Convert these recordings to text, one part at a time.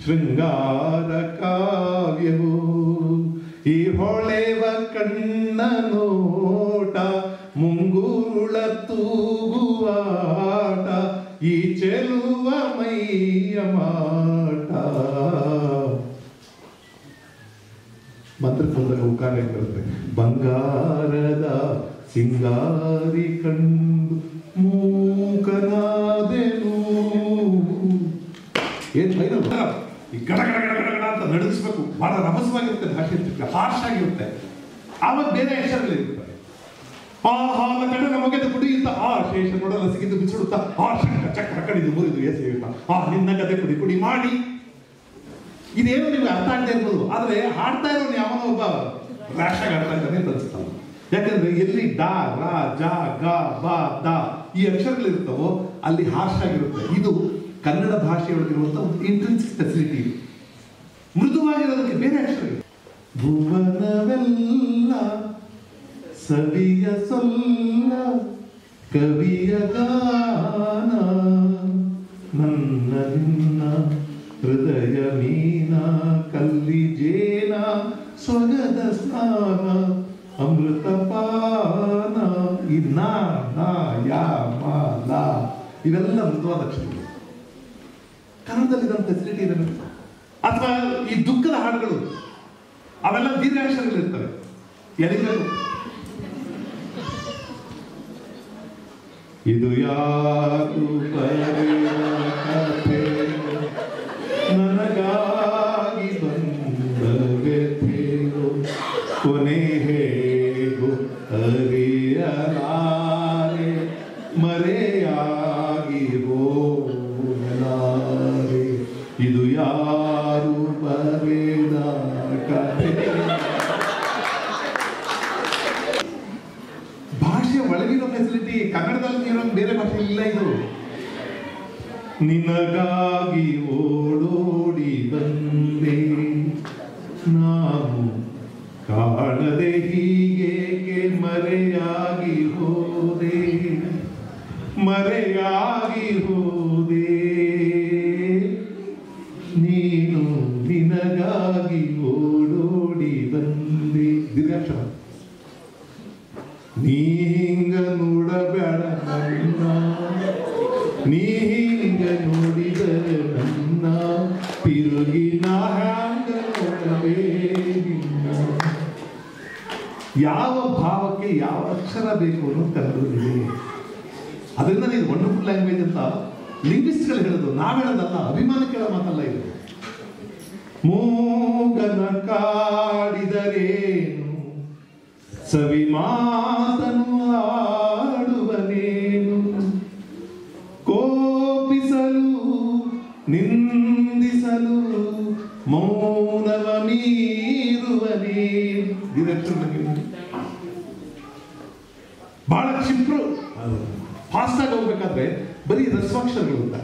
ಶೃಂಗಾರ ಕಾವ್ಯವು ಈ ಹೊಳೆವ ಕಣ್ಣ ನೋಟ ಮುಂಗುರುಳ ತೂಗುವಾಟ ಈ ಚೆಲುವ ಮೈಯ ಮಾಟ. ಮಂತ್ರಕ್ಕೆ ಬಂದಾಗ ಉಕಾರ ಬರುತ್ತೆ. ಬಂಗಾರದ ಸಿಂಗಾರಿ ಕಂಡು ಮೂಕನಾದೆನು. ಏನ್ ಫೈನಲ್ ಈ ಗಡ ಗಡ ಗಡ ಗಡ ಗಡ ಅಂತ ನಡೆಸಬೇಕು. ಬಹಳ ರಭಸವಾಗಿರುತ್ತೆ, ಭಾಷೆ ಹಾರ್ಶ್ ಆಗಿರುತ್ತೆ. ಆವಾಗ ಬೇರೆ ಅಕ್ಷರಗಳಿರ್ತವೆ. ಆ ಹಾಲ ಕಡೆ ಮುಗಿದ ಕುಡಿಯುತ್ತ ಆ ಶೇಷ ನೋಡಲ್ಲ ಸಿಗಿದು ಬಿಸಿಡುತ್ತಾ ಆ ಶಂಕ ಚಕ್ರ ಕಡಿದು ಮುರಿದು ಎಸೆಯುತ್ತ ಆ ನಿನ್ನ ಗದೆ ಕುಡಿ ಕುಡಿ ಮಾಡಿ. ಇದೇನು ನಿಮ್ಗೆ ಅರ್ಥ ಆಗ್ತಾ ಇರ್ಬೋದು, ಆದ್ರೆ ಹಾಡ್ತಾ ಇರೋನು ಯಾವನೋ ಒಬ್ಬ ರ್ಯಾಶ್ ಆಗಿ ಆಡ್ತಾ ಇದ್ದಾನೆ ಅಂತ ಅನ್ಸುತ್ತಲ್ಲ. ಯಾಕಂದ್ರೆ ಎಲ್ಲಿ ಡಾ ರಾ ಜಾ ಗಾ ಬಾ ದಾ ಈ ಅಕ್ಷರಗಳಿರ್ತಾವೋ ಅಲ್ಲಿ ಹಾರ್ಶ್ ಆಗಿರುತ್ತೆ. ಇದು ಕನ್ನಡ ಭಾಷೆಯೊಳಗಿರುವಂತ ಒಂದು ಇಂಟ್ರಿನ್ಸಿಕ್ ಫೆಸಿಲಿಟಿ. ಮೃದುವಾಗಿರೋದಕ್ಕೆ ಬೇರೆ ಅಕ್ಷರಗಳು. ಭುವನವೆಲ್ಲ ಸವಿಯ ಸೊಲ್ಲ ಕವಿಯ ಗಾನ ನನ್ನ ನಿನ್ನ ಹೃದಯ ಮೀನ ಕಲ್ಲಿ ಜೇನ ಸ್ವಗದ ಸ್ನಾನ ಅಮೃತ ಪಾನ ಈ ನಾ ಯಾ ಮಾ ಲಾ ಇವೆಲ್ಲ ಮೃದುವಾದ ಅಕ್ಷರಗಳು. ಕನ್ನಡದಲ್ಲಿ ಇದೊಂದು ಫೆಸಿಲಿಟಿ ಇದೆ. ಅಥವಾ ಈ ದುಃಖದ ಹಾಡುಗಳು ಅವೆಲ್ಲ ದೀರ್ಘಾಕ್ಷರಗಳಿರ್ತವೆ. ಎಲ್ಲಿರಬೇಕು ಇದು ಯಾರು ಕಥೆ ನನಗಾಗಿ ಬಂದ ವ್ಯಥೆಯೋ ಕೊನೆ ಹೇಗೂ ಅರಿಯಲಾರೆ ಮರೆಯಾಗಿ ಹೋಗಲಾರೆ. ಇದು ಯಾರು ಬರೆದ ಕಥೆ. ಭಾಷೆ ಒಳಗಿರೋ ಫೆಸಿಲಿಟಿ ಕನ್ನಡದಲ್ಲಿ ಇರೋ ಬೇರೆ ಭಾಷೆ ಇಲ್ಲ. ಇದು ನಿನಗಾಗಿ ಓಡೋಡಿ ಬಂದೆ ನಾನು ಕಾಣದೆ ಹೀಗೇಕೆ ಮರೆಯಾಗಿ ಹೋದೆ ಮರೆಯಾಗಿ ಹೋದೆ ನೀನು ನಿನಗಾಗಿ ಓಡೋಡಿ ಬಂದೆ. ದೀರ್ಘಾಕ್ಷರ. ನೀ ಹಿಂಗ ನೋಡಬೇಡ ನನ್ನ ನೀ ಹಿಂಗ ನೋಡಿದರೆ ನನ್ನ ತಿರುಗಿ ನಾ ಹ್ಯಾಂಗ ನೋಡಬೇಕಿನ್ನ. ಯಾವ ಭಾವಕ್ಕೆ ಯಾವ ಅಕ್ಷರ ಬೇಕು ಅನ್ನೋದು ಕನ್ನಡದಲ್ಲಿ. ಅದರಿಂದ ಇದು ವಂಡರ್ಫುಲ್ ಲ್ಯಾಂಗ್ವೇಜ್ ಅಂತ ಲಿಂಗ್ವಿಸ್ಟ್ಗಳು ಹೇಳೋದು, ನಾವ್ ಹೇಳೋದಲ್ಲ, ಅಭಿಮಾನ ಕೇಳೋ ಮಾತಲ್ಲ ಇದು. ಮೂಗನ ಕಾಡಿದರೇನು ಸವಿ ಮಾತನು ಆಡುವನೇನು ಕೋಪಿಸಲು ನಿಂದಿಸಲು ಮೌನವ ಮೀರುವನೇನು. ಬಹಳ ಕ್ಷಿಪ್ರ ಫಾಸ್ಟ್ ಆಗಿ ಹೋಗ್ಬೇಕಾದ್ರೆ ಬರೀ ರಸ್ವಾಕ್ಷರಗಳು ಅಂತ,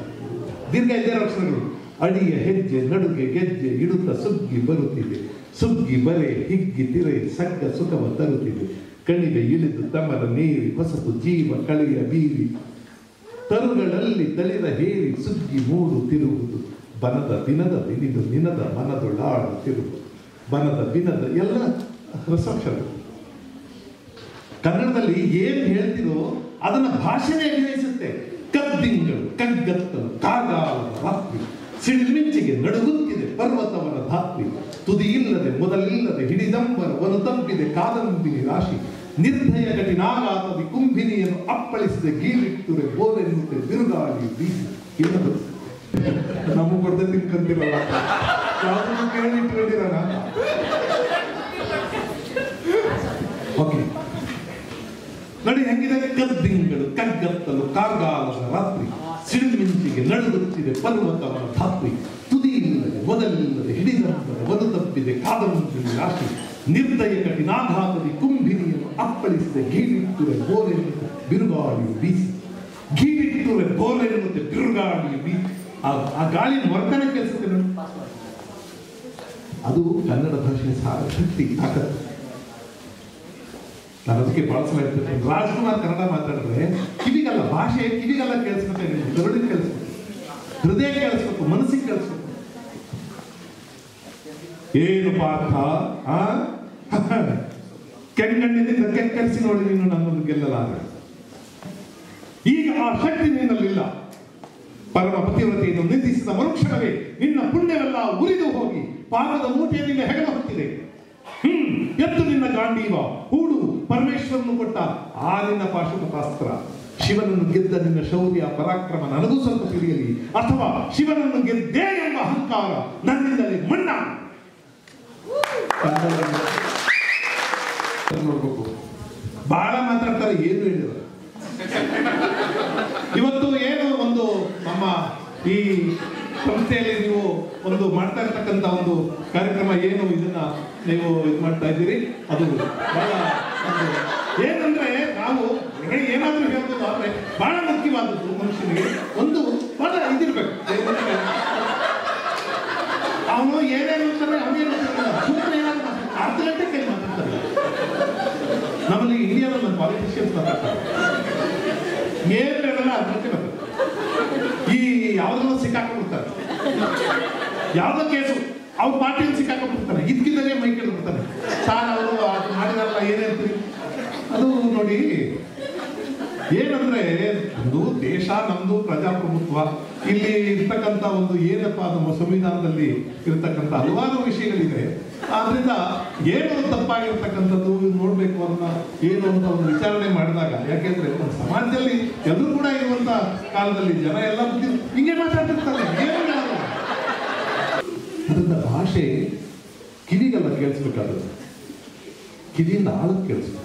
ದೀರ್ಘ ಇದ್ದೇರ ಅಕ್ಷರಗಳು. ಅಡಿಯ ಹೆಜ್ಜೆ ನಡುಗೆ ಗೆಜ್ಜೆ ಇಡುತ್ತ ಸುಗ್ಗಿ ಬರುತ್ತಿದೆ ಸುಗ್ಗಿ ಬರೆ ಹಿಗ್ಗಿ ತಿರೆ ಸಗ್ಗ ಸುಖವ ತರುತ್ತಿದೆ ಕಣಿವೆ ಇಳಿದು ತಮರ ನೀರಿ ಹೊಸತು ಜೀವ ಕಳೆಯ ಬೀರಿ ತರುಗಳಲ್ಲಿ ತಳಿರ ಹೇರಿ ಸುಗ್ಗಿ ಮೂರು ತಿರುವುದು ಬನದ ದಿನದ ಬಿನಿದು ನಿನದ ಮನದೊಳಾಡು ತಿರುವುದು ಬನದ ಬಿನದ ಎಲ್ಲ ರಸಾಕ್ಷರಗಳು. ಕನ್ನಡದಲ್ಲಿ ಏನ್ ಹೇಳ್ತಿರೋ ಅದನ್ನ ಭಾಷೆನೇ ಅಭಿನಯಿಸುತ್ತೆ. ಕದ್ದಿಂಗಳು ಕಗ್ಗತ್ತಲು ಕಾಗಾಲದ ರಾತ್ರಿ ಸಿಡಿಮಿಂಚಿಗೆ ನಡುಗುತ್ತಿದೆ ಪರ್ವತವನ ಧಾತ್ರಿ ತುದಿ ಇಲ್ಲದೆ ಮೊದಲಿಲ್ಲದೆ ಹಿಡಿದಂಬರ ಒನು ತಪ್ಪಿದೆ ಕಾದಂಬಿನಿ ರಾಶಿ ನಿರ್ಧಯ ಕಠಿಣಾಘಾತದಿ ಕುಂಭಿನಿಯನ್ನು ಅಪ್ಪಳಿಸಿದೆ ಗೀರಿಟ್ಟುರೆ ಬೋರೆನ್ನುತ್ತೆ ಬಿರುಗಾಳಿ ಬೀಸಿ. ಏನದು ನಮಗೆ ಕೊಡದೆ ತಿನ್ಕಂತಿರಲ್ಲ, ಯಾವ್ದನ್ನು ಕೇಳಿಟ್ಕೊಂಡಿರೋಣ. ಓಕೆ ನೋಡಿ ಹೆಂಗಿದೆ. ಕದ್ದಿಂಗಳು ಕಗ್ಗತ್ತಲು ಕಾರ್ಗಾಲದ ರಾತ್ರಿ ಸಿಡಿಮಿಂಚಿಗೆ ನಡುಗುತ್ತಿದೆ ಪರ್ವತವನ ಧಾತ್ರಿ ತುದಿ ಇಲ್ಲದೆ ಮೊದಲಿಲ್ಲದೆ ಹಿಡಿದಂಬರ ಒನು ತಪ್ಪಿದೆ ಕಾದಂಬಿನಿ ರಾಶಿ ನಿರ್ದಯ ಕಠಿಣಾಘಾತದಿ ಕುಂಭಿನಿಯನ್ನು ಅಪ್ಪಳಿಸಿದೆ ಗೀರಿಟ್ಟುರೆ ಬೋರೆನ್ನುತ್ತೆ ಬಿರುಗಾಳಿಯು ಬೀಸಿ. ಗೀರಿಟ್ಟುರೆ ಬೋರೆನ್ನುತ್ತೆ ಬಿರುಗಾಳಿಯು ಬೀಸಿ. ಆ ಗಾಳಿ ವರ್ತನೆ ಕೆಲಸಕ್ಕೆ ಅದು ಕನ್ನಡ ಭಾಷೆಯ ಶಕ್ತಿ ತಾಕತ್ತು. ನಾನು ಅದಕ್ಕೆ ಬಹಳ ಸಲ ಹೇಳ್ತೇನೆ, ರಾಜ್ಕುಮಾರ್ ಕನ್ನಡ ಮಾತಾಡಿದ್ರೆ ಕಿವಿಗಲ್ಲ, ಭಾಷೆ ಕಿವಿಗೆಲ್ಲ ಕೇಳಿಸ್ಬೇಕು, ಬೆರಳಿಗೆ ಕೇಳಿಸ್ಬೇಕು, ಹೃದಯ ಕೇಳಿಸ್ಬೇಕು, ಮನಸ್ಸಿಗೆ ಕೇಳಿಸ್ಬೇಕು. ಏನು ಪಾರ್ಥ ಕೆಂಗಣ್ಣಿನಿಂದ ಕೆಕ್ಕರಿಸಿ ನೋಡಿ ನೀನು ನನ್ನನ್ನು ಗೆಲ್ಲಲಾರ. ಈಗ ಆ ಶಕ್ತಿ ನಿನ್ನಲ್ಲಿಲ್ಲ. ಪರಮ ಪತಿವ್ರತೆಯನ್ನು ನಿಂದಿಸಿದ ಮರುಕ್ಷಣವೇ ನಿನ್ನ ಪುಣ್ಯವೆಲ್ಲ ಉರಿದು ಹೋಗಿ ಪಾಪದ ಮೂಟೆಯಲ್ಲಿ ಹೆಗಲ ಹೊತ್ತಿದೆ. ಎತ್ತು ನಿನ್ನ ಗಾಂಡೀವ ಹೂಡು ಪರಮೇಶ್ವರನು ಕೊಟ್ಟ ಆ ನಿನ್ನ ಪಾಶುಪತಾಸ್ತ್ರ. ಶಿವನನ್ನು ಗೆದ್ದ ನಿನ್ನ ಶೌರ್ಯ ಪರಾಕ್ರಮ ನನಗೂ ಸ್ವಲ್ಪ ತಿಳಿಯಲಿ, ಅಥವಾ ಶಿವನನ್ನು ಗೆದ್ದೇ ಎಂಬ ಅಹಂಕಾರ ನನ್ನಿಂದಲೇ ಮಣ್ಣ. ನೋಡ್ಬೇಕು, ಬಹಳ ಮಾತಾಡ್ತಾರೆ, ಏನು ಹೇಳಿದ್ರು. ಇವತ್ತು ಏನು ಒಂದು ನಮ್ಮ ಈ ಸಂಸ್ಥೆಯಲ್ಲಿ ನೀವು ಒಂದು ಮಾಡ್ತಾ ಇರ್ತಕ್ಕಂಥ ಒಂದು ಕಾರ್ಯಕ್ರಮ, ಏನು ಇದನ್ನ ನೀವು ಇದು ಮಾಡ್ತಾ ಇದ್ದೀರಿ, ಅದು ಬಹಳ ಏನಂದ್ರೆ ನಾವು ಏನಾದ್ರೂ ಹೇಳ್ಬೋದು. ಆದ್ರೆ ಬಹಳ ಮುಖ್ಯವಾದದ್ದು ಮನುಷ್ಯನಿಗೆ ಒಂದು ಬಹಳ ಇದಿರ್ಬೇಕು. ಅವನು ಏನೇನು ಅಂತಾರೆ, ಅವನೇನು ಸುಮ್ಮನೆ ಏನಾದ್ರು ಅರ್ಧ ಗಂಟೆ ಕೈ ಮಾತಾಡ್ತಾರೆ. ನಮ್ಮಲ್ಲಿ ಇಂಡಿಯಾದಲ್ಲಿ ಪಾಲಿಟಿಷಿಯನ್ಸ್ ಮಾತಾಡ್ತಾರೆ, ಏನು ಹೇಳಲ್ಲ ಅರ್ಧ ಗಂಟೆ ಮಾತಾಡ್ತಾರೆ. ಈ ಯಾವ್ದನ್ನ ಸಿಕ್ಕಾಕೊಂಡ್ಬಿಡ್ತಾರೆ, ಯಾವ್ದೋ ಕೇಸು ಅವ್ರ ಪಾರ್ಟಿಯಲ್ಲಿ ಸಿಕ್ಕಾಕೊಂಡ್ಬಿಡ್ತಾನೆ, ಇದ್ಕಿದ್ದರೆ ಮೈ ಕೇಳ್ಬಿಡ್ತಾನೆ. ಸಾರ್ ಅವರು ಅದು ಮಾಡಿದಾರಲ್ಲ ಏನೇಳ್ತೀರಿ ಅದು ನೋಡಿ. ಏನಂದ್ರೆ ಒಂದು ದೇಶ ನಮ್ದು ಪ್ರಜಾಪ್ರಭುತ್ವ, ಇಲ್ಲಿ ಇರ್ತಕ್ಕಂಥ ಒಂದು ಏನಪ್ಪಾ ನಮ್ಮ ಸಂವಿಧಾನದಲ್ಲಿ ಇರ್ತಕ್ಕಂಥ ಹಲವಾರು ವಿಷಯಗಳಿದೆ. ಆದ್ರಿಂದ ಏನು ತಪ್ಪಾಗಿರ್ತಕ್ಕಂಥದ್ದು ನೋಡ್ಬೇಕು ಅನ್ನೋ ಏನು ಅಂತ ಒಂದು ವಿಚಾರಣೆ ಮಾಡಿದಾಗ, ಯಾಕೆಂದ್ರೆ ಒಂದು ಸಮಾಜದಲ್ಲಿ ಎಲ್ಲರೂ ಕೂಡ ಇರುವಂತ ಕಾಲದಲ್ಲಿ ಜನ ಎಲ್ಲ ಬುದ್ಧಿ ಹಿಂಗೆ ಮಾತಾಡ್ತಿರ್ತಾರೆ. ಅದರಿಂದ ಭಾಷೆ ಕಿವಿಗೆಲ್ಲ ಕೇಳಿಸ್ಬೇಕಾದ್ರೆ ಕಿವಿಯಿಂದ ಆಳಕ್ಕೆ ಕೇಳಿಸ್ಬೇಕು.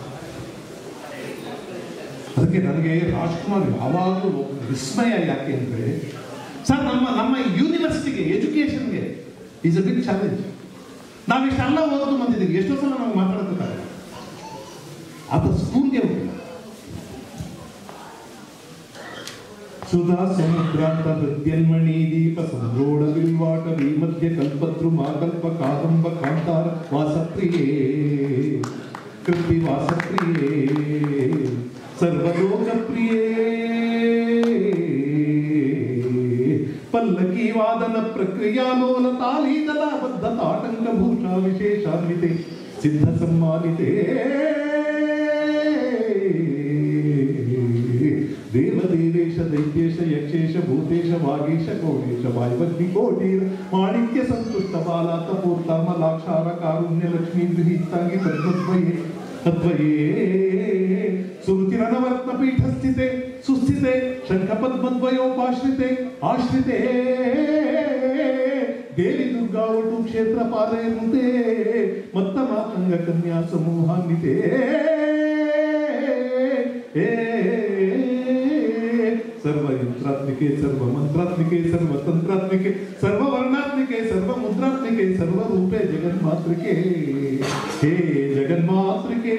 ಅದಕ್ಕೆ ನನಗೆ ರಾಜ್ಕುಮಾರ್ ಯಾವಾಗಲೂ ವಿಸ್ಮಯ. ಯಾಕೆ ಅಂದ್ರೆ ಸರ್, ನಮ್ಮ ಯೂನಿವರ್ಸಿಟಿಗೆ ಎಜುಕೇಶನ್ಗೆ ಈಸ್ ಅ ಬಿಗ್ ಚಾಲೆಂಜ್. ನಾವಿಷ್ಟೆಲ್ಲ ಓದೋದು ಬಂದಿದ್ದೀವಿ, ಎಷ್ಟೋ ಸಲ ನಾವು ಮಾತಾಡೋದಕ್ಕಾಗ ಅದು ಸ್ಕೂಲ್ಗೆ ಹೋಗಿಲ್ಲ. ಸುಧಾ ಸಮುದ್ರಾಂತ ಹೃದ್ಯನ್ಮಣಿ ದೀಪ ಸಂದ್ರೋಢ ಬಿಲ್ವಾಟವಿ ಮಧ್ಯ ಕಲ್ಪದ್ರು ಮಾಕಲ್ಪ ಕಾದಂಬ ಕಾಂತಾರ ವಾಸಪ್ರಿಯೇ ಕೃತಿ ವಾಸಪ್ರಿಯೇ ಸರ್ವಲೋಕಪ್ರಿಯೇ ಪಲ್ಲಕಿ ವಾದನ ಪ್ರಕ್ರಿಯಾಲೋಲ ತಾಲೀದಲ ಬದ್ಧ ತಾಟಂಕ ಭೂಷಾ ವಿಶೇಷಾನ್ವಿತೆ ಸಿದ್ಧ ಸಮ್ಮಾನಿತೆ ದೇವದೇವೇಶ ದೈತ್ಯೇಶ ಯಕ್ಷೇಶ ಭೂತೇಶ ವಾಗೀಶ ಗೌಡೇಶ ವಾಯುವಗ್ನಿ ಕೋಟೀರ ಮಾಣಿಕ್ಯ ಸಂತುಷ್ಟ ಬಾಲಾತ ಪೂರ್ತಾಮ ಲಾಕ್ಷಾರ ಕಾರುಣ್ಯ ಲಕ್ಷ್ಮೀ ಗೃಹೀತಾಂಗಿ ಪದ್ಮದ್ವಯೇ ಅದ್ವಯೇ ಸುರುಚಿರನವರ್ತ ಪೀಠಸ್ಥಿತೆ ಸುಸ್ಥಿತೆ ಶಂಖ ಪದ್ಮದ್ವಯೋಪಾಶ್ರಿತೆ ಆಶ್ರಿತೆ ದೇವಿ ದುರ್ಗಾ ಒಟ್ಟು ಕ್ಷೇತ್ರ ಪಾಲಯನುತೆ ಮತ್ತ ಮಾತಂಗ ಕನ್ಯಾ ಸಮೂಹಾನ್ವಿತೆ ಸರ್ವಯಂತ್ರಾತ್ಮಿಕೆ ಸರ್ವಮಂತ್ರಾತ್ಮಿಕೆ ಸರ್ವತಂತ್ರಾತ್ಮಿಕೆ ಸರ್ವವರ್ಣಾತ್ಮಿಕೆ ಸರ್ವಮುದ್ರಾತ್ಮಿಕೆ ಸರ್ವರೂಪೆ ಜಗನ್ಮಾತೃಕೆ ಹೇ ಜಗನ್ಮಾತೃಕೆ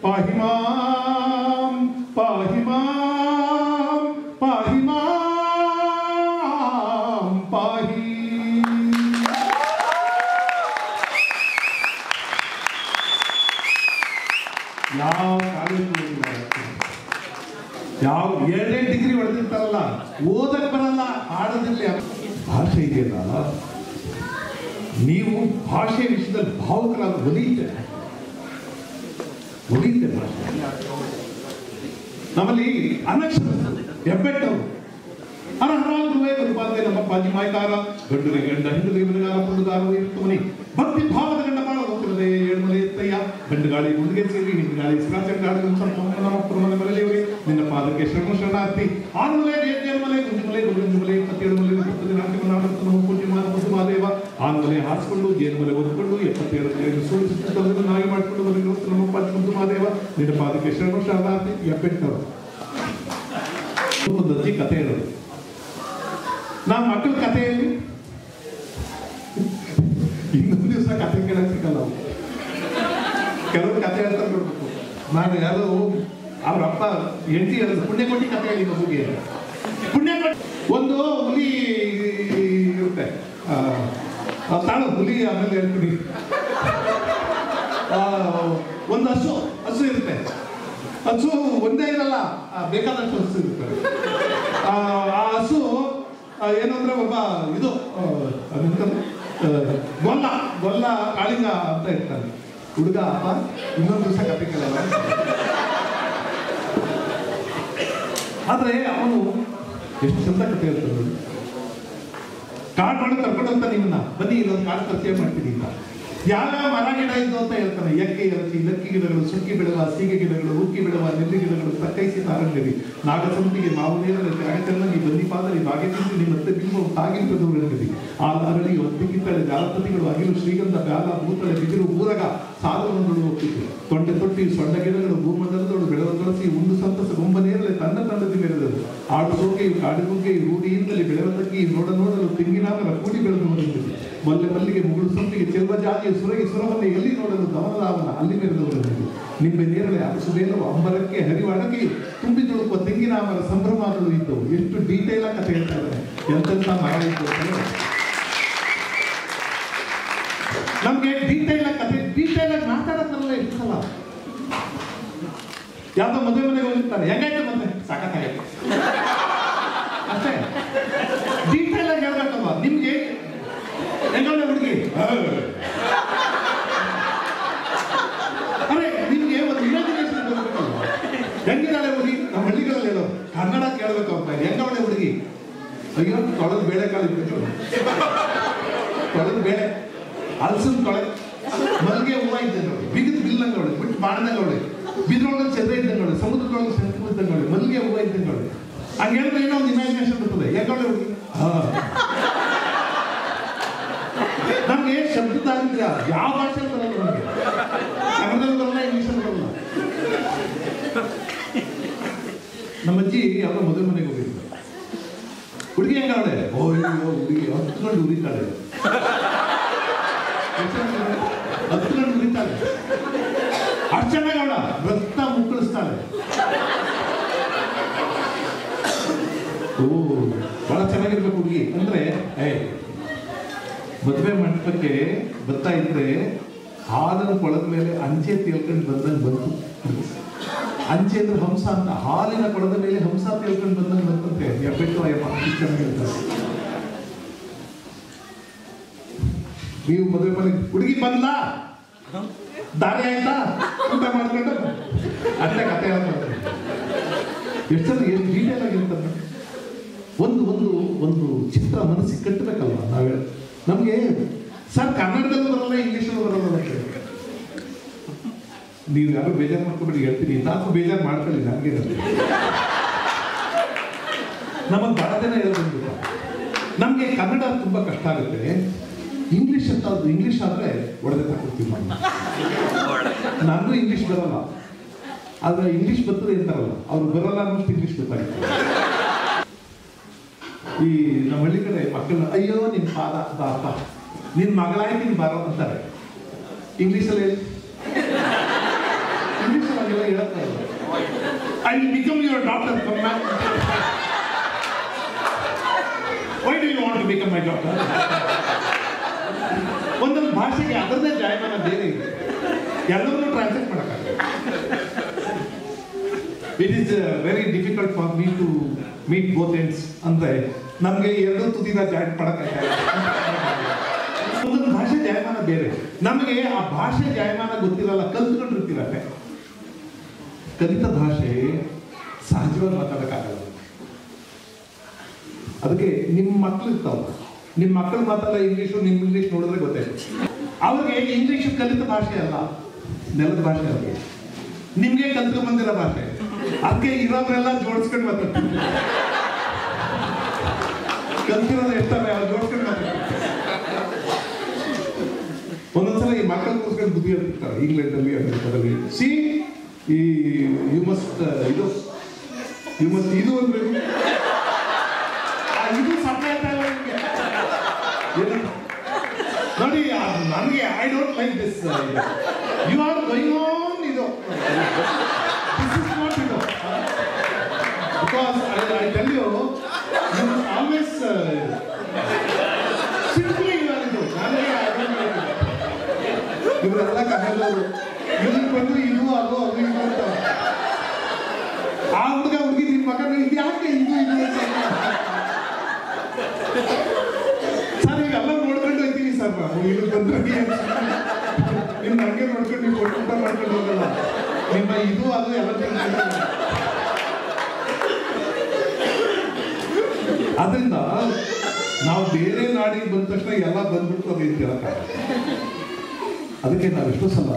ಪಾಹಿ ಮಾಂ ಪಾಹಿ ಮಾಂ ಪಾಹಿ ಮಾಂ ಪಾಹಿ. ಯಾವ ಕಾಲೇಜು ಯಾವ 2 ಡಿಗ್ರಿ ಹೊಡೆದಿರ್ತಾರಲ್ಲ, ಓದಕ್ ಬರಲ್ಲ, ಆಡೋದಿಲ್ಲ. ಭಾಷೆ ಇದೆಯಲ್ಲ, ನೀವು ಭಾಷೆ ವಿಷಯದಲ್ಲಿ ಭಾವುಕರಾದ ಒಲಿಯುತ್ತೆ ಭಾಷೆ. ನಮ್ಮಲ್ಲಿ ಅನಕ್ಷರ ಹೆಬ್ಬೆಟ್ಟವರು ಅನಹರಾಗುವೆ ಗುರುಪಾದೆ ನಮ್ಮ ಪಾಜಿ ಮಾಯ್ಕಾರ ಗಂಡುರಿಗೆ ಗಂಡ ಹೆಂಡುರಿಗೆ ಮನೆಗಾರ ಪುಂಡುಗಾರ ಇರ್ತವನಿ ಭಕ್ತಿ ಭಾವದ ಗಂಡ ಬಾಳ ಹೋಗ್ತಿರದೆ ಏಳ್ಮಲೆ ಎತ್ತಯ್ಯ ಗಂಡುಗಾಳಿ ಗುಂಡಿಗೆ ಸೇರಿ ಹಿಂಡುಗಾಳಿ ಸಿರಾಚಂಗಾಳಿ ನಮ್ಮ ಪ್ರಮನ ಮಲೆಯವರೇ ನಿನ್ನ ಪಾದಕ್ಕೆ ಶರಣಾರ್ಥಿ ಆನ್ಮಲೆ ಜೇರ್ಮಲೆ ಗುಂಜುಮಲೆ ಗುರುಗಂಜುಮಲೆ 27 ಮಲೆ ನಾಟ್ಯ ನಾಟಕ ನಮ್ಮ ಪೂಜ್ಯ ಮಹಾದೇವ ಆನ್ಮಲೆ ಹಾರಿಸಿಕೊಂಡು ಜೇರ್ಮಲೆ ಓದ್ಕೊಂಡು 77 ಸೋಲಿಸುತ್ತಿದ್ದವರನ್ನಾಗಿ ಮಾಡಿಕೊಂಡು ಬರಲಿರುವ ನಮ್ಮ ಪಾದ ಮಹಾದೇವ ನಿನ್ನ ಪಾದಕ್ಕೆ ಶರಣಾರ್ಥಿ. ಎಪ್ಪೆಟ್ಟವರು ಒಂದು ಅಜ್ಜಿ ಕಥೆ ಹೇಳೋದು. ನಮ್ಮ ಮಕ್ಕಳ ಕಥೆಯಲ್ಲಿ ಇನ್ನೊಂದು ದಿವಸ ಕಥೆ ಕೇಳಕ್ ಸಿಗಲ್ಲ. ಕೆಲವರು ಕಥೆ ಹೇಳ್ತಾರೆ ನೋಡ್ಬೇಕು. ನಾನು ಯಾರು ಅವ್ರ ಅಪ್ಪ ಹೆಂಡತಿ ಪುಣ್ಯ ಕೊಟ್ಟಿ ಕಥೆ ಹೇಳಿ ಮಗುಗೆ. ಪುಣ್ಯ ಕೊಟ್ಟಿ ಒಂದು ಹುಲಿ ಇರುತ್ತೆ, ತಾಳು ಹುಲಿ. ಆಮೇಲೆ ಹೇಳ್ತೀನಿ, ಒಂದು ಹಸು ಇರುತ್ತೆ. ಹಸು ಒಂದೇ ಇರಲ್ಲ, ಬೇಕಾದಷ್ಟು ಹಸು ಇರ್ತಾರೆ. ಆ ಹಸು ಏನಂದ್ರೆ ಒಬ್ಬ ಇದು ಗೊಲ್ಲ ಕಾಳಿಂಗ ಅಂತ ಇರ್ತಾನೆ. ಹುಡುಗ ಅಪ್ಪ ಇನ್ನೊಂದು ದಿವಸ ಕತೆ ಕೇಳಲ್ಲ. ಆದ್ರೆ ಅವನು ಎಷ್ಟು ಚಂದ ಕತೆ ಹೇಳ್ತಾನೆ ನೋಡಿ. ಕಾಡು ಮಾಡಿ ಕರ್ಕೊಂಡು ಹೋಗ್ತಾನೆ ನಿಮ್ಮನ್ನ, ಬನ್ನಿ ಇಲ್ಲೊಂದು ಕಾಡು ಪರಿಚಯ ಮಾಡ್ತೀನಿ ಅಂತ. ಯಾವ್ಯಾವ ಮರ ಗಿಡ ಇದ್ದು ಅಂತ ಹೇಳ್ತಾನೆ. ಎಕ್ಕೆ ಎಲಚಿ, ಲಕ್ಕಿ ಗಿಡಗಳು, ಸುಕ್ಕಿ ಬಿಡುವ, ಸೀಗೆ ಗಿಡಗಳು, ಉಕ್ಕಿ ಬಿಡುವ, ನೆಲ್ಲಿ ಗಿಡಗಳು, ತಕ್ಕೈಸಿ ನಾರಂಗರಿ, ನಾಗಸಂಪಿಗೆ, ಮಾವು ನೇರಳೆ, ಕಾಗಚಲ್ಲಗಿ, ಬನ್ನಿಪಾದರಿ, ಬಾಗೆತಿಂದು ನಿಮ್ಮತ್ತೆ ಬಿಂಬು ತಾಗಿಂತದು ಬೆಳಗದಿ, ಆ ಅರಳಿ, ಒತ್ತಿ ಕಿತ್ತಳೆ, ಜಾಲಪತಿಗಳು, ಅಗಿಲು, ಶ್ರೀಗಂಧ, ಬ್ಯಾಲ, ಭೂತಳೆ, ಬಿದಿರು, ಊರಗ, ಸಾಧನಗಳು ಹೋಗ್ತಿತ್ತು. ತೊಂಡೆ ತೊಟ್ಟಿ, ಸೊಂಡ ಗಿಡಗಳು, ಭೂಮಂಡಲದೋಡು ಬೆಳೆದ ತುಳಸಿ, ಉಂಡು ಸಂತಸ, ಗುಂಬ ನೇರಳೆ, ತನ್ನ ತಂಡದಿ ಬೆಳೆದದು. ಆಡು ಸೋಗೆಯು, ಕಾಡು ಗುಗ್ಗೆಯು, ರೂಢಿಯಿಂದಲೇ ಬೆಳೆವ ತಕ್ಕಿ, ನೋಡಲು ತೆಂಗಿನಾಮರ ಕೂಡಿ ಬೆಳೆದು ಬಂದಿದೆ. ಮಲ್ಲೆ ಮಲ್ಲಿಗೆ, ಮುಗುಳು ಸಂಪಿಗೆ, ಚೆಲ್ವ ಜಾತಿಯ ಸುರಗಿ ಸುರವನ್ನೇ ಎಲ್ಲಿ ನೋಡಲು ದಮನದಾವನ ಅಲ್ಲಿ ಬೆರೆದವರಲ್ಲಿದೆ. ನಿಂಬೆ ನೇರಳೆ, ಅರಸು ಬೇಲವು, ಅಂಬರಕ್ಕೆ, ಹರಿವ ಅಡಕೆಯು, ತುಂಬಿ ತುಳುಕುವ ತೆಂಗಿನಾಮರ ಸಂಭ್ರಮಗಳು ಇದ್ದವು. ಎಷ್ಟು ಡೀಟೇಲ್ ಆಗಿ ಕಥೆ ಹೇಳ್ತಾ ಇದ್ದಾರೆ. ಎಂತೆಂಥ ಮರ ಇತ್ತು ನಮ್ಗೆ ಡೀಟೇಲ್ ಆಗಿ ಕಥೆ, ಡೀಟೇಲ್ ಆಗಿ ಮಾತಾಡೋದ್ರಲ್ಲ ಇರ್ತಲ್ಲ. ಯಾವ್ದೋ ಮದುವೆ ಮನೆಗೆ ಹೋಗಿರ್ತಾರೆ, ಹೆಂಗಾಯ್ತು ಮತ್ತೆ ಸಾಕಾಗೈತೆ ಅಷ್ಟೇ. ಡೀಟೇಲ್ ಆಗಿ ಹೇಳ್ಬೇಕಲ್ವಾ ನಿಮ್ಗೆ. ಹೆಂಗಳೆ ಹುಡುಗಿ, ಅರೆ ನಿಮ್ಗೆ ಒಂದು ಇಮ್ಯಾಜಿನೇಷನ್ ಬರ್ಬೇಕಲ್ವಾ. ಹೆಂಗಿದ್ದಾಳೆ ಹುಡುಗಿ, ನಮ್ಮ ಹಳ್ಳಿಗಳಲ್ಲಿ ಹೇಳೋ ಕನ್ನಡ ಕೇಳಬೇಕು ಅಂತ. ಹೆಂಗವಳೆ ಹುಡುಗಿ, ಅಯ್ಯೋ ತೊಳೆದ ಬೇಳೆಕಾಳು ಇತ್ತು, ತೊಳೆದ ಬೇಳೆ, ಹಲಸಿನ ತೊಳೆ, ಮಲ್ಲಿಗೆ ಹೂವ ಇದ್ದಂಗೆ, ಬಿಗಿದ ಬಿಲ್ಲಂಗವಳೆ, ಬಿಟ್ಟು ಬಾಣದಂಗವಳೆ, ಬಿದ್ರೊಳಗೆ ಚೆದ್ರೆ ಇದ್ದಂಗವಳೆ, ಸಮುದ್ರದೊಳಗೆ ಶಂಕು ಇದ್ದಂಗವಳೆ, ಮಲ್ಲಿಗೆ ಹೂವ ಇದ್ದಂಗವಳೆ. ಹಂಗೆ ಹೇಳಿದ್ರೆ ಏನೋ ಒಂದು ಇಮ್ಯಾಜಿನೇಷನ್ ಬರ್ತದೆ. ಹೆಂಗವಳೆ ಹುಡುಗಿ, ನಮ್ಗೆ ಶಬ್ದದಾಗಿಲ್ಲ. ಯಾವ ಭಾಷೆ ಬರಲ್ಲ ನಮಗೆ, ಕನ್ನಡದಲ್ಲಿ ಬರಲ್ಲ, ಇಂಗ್ಲೀಷಲ್ಲಿ ಬರಲ್ಲ. ನಮ್ಮ ಅಜ್ಜಿ ಯಾವ್ದೋ ಮದುವೆ ಮನೆಗೆ ಹೋಗಿದ್ರು. ಹುಡುಗಿ ಹೆಂಗವಳೆ, ಓ ಅಯ್ಯೋ ಹುಡುಗಿ ಹತ್ಕೊಂಡು ಉರಿತಾಳೆ, ಹತ್ಕೊಂಡು ಉರಿತಾಳೆ, ಅಷ್ಟು ಚೆನ್ನಾಗಿ ಅವಳ ರಕ್ತ ಮುಕ್ಕಳಿಸ್ತಾಳೆ. ಓ ಬಹಳ ಚೆನ್ನಾಗಿರ್ಬೇಕು ಹುಡುಗಿ ಅಂದ್ರೆ. ಮದುವೆ ಮಂಟಪಕ್ಕೆ ಬರ್ತಾ ಇದ್ರೆ ಹಾಲನ್ನು ಕೊಳದ ಮೇಲೆ ಅಂಚೆ ತೇಳ್ಕೊಂಡು ಬಂದಂಗೆ ಬಂತು. ಅಂಚೆ ಅಂದ್ರೆ ಹಂಸ ಅಂತ, ಹಾಲಿನ ಕೊಳದ ಮೇಲೆ ಹಂಸ ತೇಳ್ಕೊಂಡು ಬಂದಂಗೆ ಬಂತಂತೆ. ಬಿಟ್ಟು ಅಯ್ಯಪ್ಪ ಚೆನ್ನಾಗಿರ್ತಾರೆ. ನೀವು ಮದುವೆ ಮನೆಗೆ ಹುಡುಗಿ ಬಂದ ದಾರಿ ಆಯ್ತಾ, ಊಟ ಮಾಡ್ಕೊಂಡು ಅಷ್ಟೇ ಕತೆ ಹೇಳ್ತಾರೆ. ಎಷ್ಟು ಎಷ್ಟು ಡೀಟೇಲ್ ಆಗಿರ್ತದೆ. ಒಂದು ಒಂದು ಒಂದು ಚಿತ್ರ ಮನಸ್ಸಿಗೆ ಕಟ್ಟಬೇಕಲ್ವ ನಾವೇ. ನಮಗೆ ಸರ್ ಕನ್ನಡದಲ್ಲೂ ಬರಲ್ಲ, ಇಂಗ್ಲೀಷಲ್ಲೂ ಬರಲ್ಲ ಅಂತ. ನೀವು ಯಾರು ಬೇಜಾರು ಮಾಡ್ಕೊಬೇಡಿ ಹೇಳ್ತೀನಿ, ನಾನು ಬೇಜಾರು ಮಾಡ್ಕೊಳ್ಳಿ, ನನಗೆ ನಮಗೆ ಬಹಳ ಜನ ಹೇಳ್ಬಂದಿಲ್ಲ. ನಮಗೆ ಕನ್ನಡ ತುಂಬ ಕಷ್ಟ ಆಗುತ್ತೆ. ಇಂಗ್ಲೀಷ್ ಅಂತ, ಇಂಗ್ಲೀಷ್ ಆದರೆ ಒಡೆದ ತಗೊಳ್ತೀವಿ ನಾವು. ನನಗೂ ಇಂಗ್ಲೀಷ್ ಬರಲ್ಲ, ಆದರೆ ಇಂಗ್ಲೀಷ್ ಬರ್ತದೆ ಅಂತಾರಲ್ಲ, ಅವ್ರು ಬರಲ್ಲ ಅನ್ನೋಷ್ಟು ಇಂಗ್ಲೀಷ್ ಗೊತ್ತಾಗುತ್ತೆ. ಈ ನಮ್ಮ ಹಳ್ಳಿ ಕಡೆ ಮಕ್ಕಳನ್ನ ಅಯ್ಯೋ ನಿನ್ನ ಪಾದ ದಾಪ, ನಿನ್ನ ಮಗಳಾಯ್ತು ನೀನು ಬರೋ ಅಂತಾರೆ. ಇಂಗ್ಲೀಷಲ್ಲಿ ಹಾಗೆಲ್ಲ ಹೇಳ್ತಾ ಇಲ್ಲ. I will become your doctor, come back. Why do you want to become my doctor? ಒಂದೊಂದು ಭಾಷೆಗೆ ಅದರದೇ ಜಾಯಮಾನ ಬೇರೆ ಇದೆ, ಎಲ್ಲರನ್ನೂ ಟ್ರಾನ್ಸ್ಲೇಟ್ ಮಾಡೋಕ್ಕಾಗಲ್ಲ. It is very difficult for me to meet both ends. ಅಂದ್ರೆ ನಮಗೆ ಎರಡೂ ತುದಿನ ಜಾಯಿಂಟ್ ಮಾಡೋಕ್ಕಾಗಲ್ಲ. ಒಂದೊಂದು ಭಾಷೆ ಜಾಯಮಾನ ಬೇರೆ. ನಮಗೆ ಆ ಭಾಷೆ ಜಾಯಮಾನ ಗೊತ್ತಿರಲ್ಲ, ಕಲ್ತ್ಕೊಂಡಿರ್ತೀರಷ್ಟೇ. ಕಲಿತ ಭಾಷೆ ಸಹಜವಾಗಿ ಮಾತಾಡೋಕ್ಕಾಗಲ್ಲ. ಅದಕ್ಕೆ ನಿಮ್ಮ ಮಕ್ಳು ಇರ್ತಾವಲ್ಲ, ನಿಮ್ಮ ಮಕ್ಕಳು ಮಾತಾಡಲ್ಲ ಇಂಗ್ಲೀಷು, ನಿಮ್ಮ ಇಂಗ್ಲೀಷ್ ನೋಡಿದ್ರೆ ಗೊತ್ತಾಯ್ತು. ಅವ್ರಿಗೆ ಇಂಗ್ಲೀಷು ಕಲಿತ ಭಾಷೆ ಅಲ್ಲ, ನೆಲದ ಭಾಷೆ ಅವ್ರಿಗೆ. ನಿಮ್ಗೆ ಕಲ್ತ್ಕೊಂಡ್ ಬಂದಿರೋ ಭಾಷೆ. ಅದಕ್ಕೆ ಇರೋರೆಲ್ಲ ಜೋಡಿಸ್ಕೊಂಡು ಮಾತಾಡ್ತೀವಿ. ಕಲ್ತಿರೋದು ಎಷ್ಟವೆ ಅವ್ರು ಜೋಡಿಸ್ಕೊಂಡು ಮಾತಾಡ್ತೀವಿ. ಒಂದೊಂದ್ಸಲ ಈ ಮಕ್ಕಳು ಕೂರ್ಸ್ಕೊಂಡು ಬುದ್ಧಿ ಹೇಳ್ತಿರ್ತಾರೆ ಇಂಗ್ಲೆಂಡಲ್ಲಿ ಅಮೆರಿಕದಲ್ಲಿ. ಸಿ ಈ ಯು ಮಸ್ಟ್ ಇದು ಇದು ಅಂದ್ರೆ ಇದು ಸಪ್ಲೈ ಆಗ್ತಾ ಇಲ್ಲ ನಿಮಗೆ ನೋಡಿ. ನನಗೆ I don't like this. You are going on ಇದು. ದಿಸ್ ಇಸ್ ನಾಟ್ ಇದು. Because I tell you always simply you are ಇದು. ನನಗೆ ಇವರೆಲ್ಲ ಕನ್ನಡದವರು. ಇದಕ್ಕೆ ಬಂದು ಇದು ಅದು ಅದು ಇದು ಅಂತ. ಆ ಹುಡುಗ ಹುಡುಗಿ ನಿಮ್ಮ ಮಕ್ಕಳು ಇದು ಯಾಕೆ ಇದು ಇದು ಅಂತ ಸರ್. ಈಗ ಎಲ್ಲ ನೋಡ್ಕೊಂಡು ಹೋಗ್ತೀವಿ ಸರ್. ಸರ್ ನಾವು ಇಲ್ಲಿ ಬಂದ್ರೆ ನೀವು ನನಗೆ ನೋಡ್ಕೊಂಡು ನೀವು ಕೊಟ್ಟು ಊಟ ಮಾಡ್ಕೊಂಡು ಹೋಗಲ್ಲ ನಿಮ್ಮ ಇದು ಅದು ಎಲ್ಲ ಆದ್ರಿಂದ ನಾವು ಬೇರೆ ನಾಡಿಗೆ ಬಂದ ತಕ್ಷಣ ಎಲ್ಲ ಬಂದ್ಬಿಟ್ಟು ಅದು ಅಂತ ಹೇಳಕ್ಕಾಗಲ್ಲ. ಅದಕ್ಕೆ ನಾವು ಎಷ್ಟೋ ಸಲ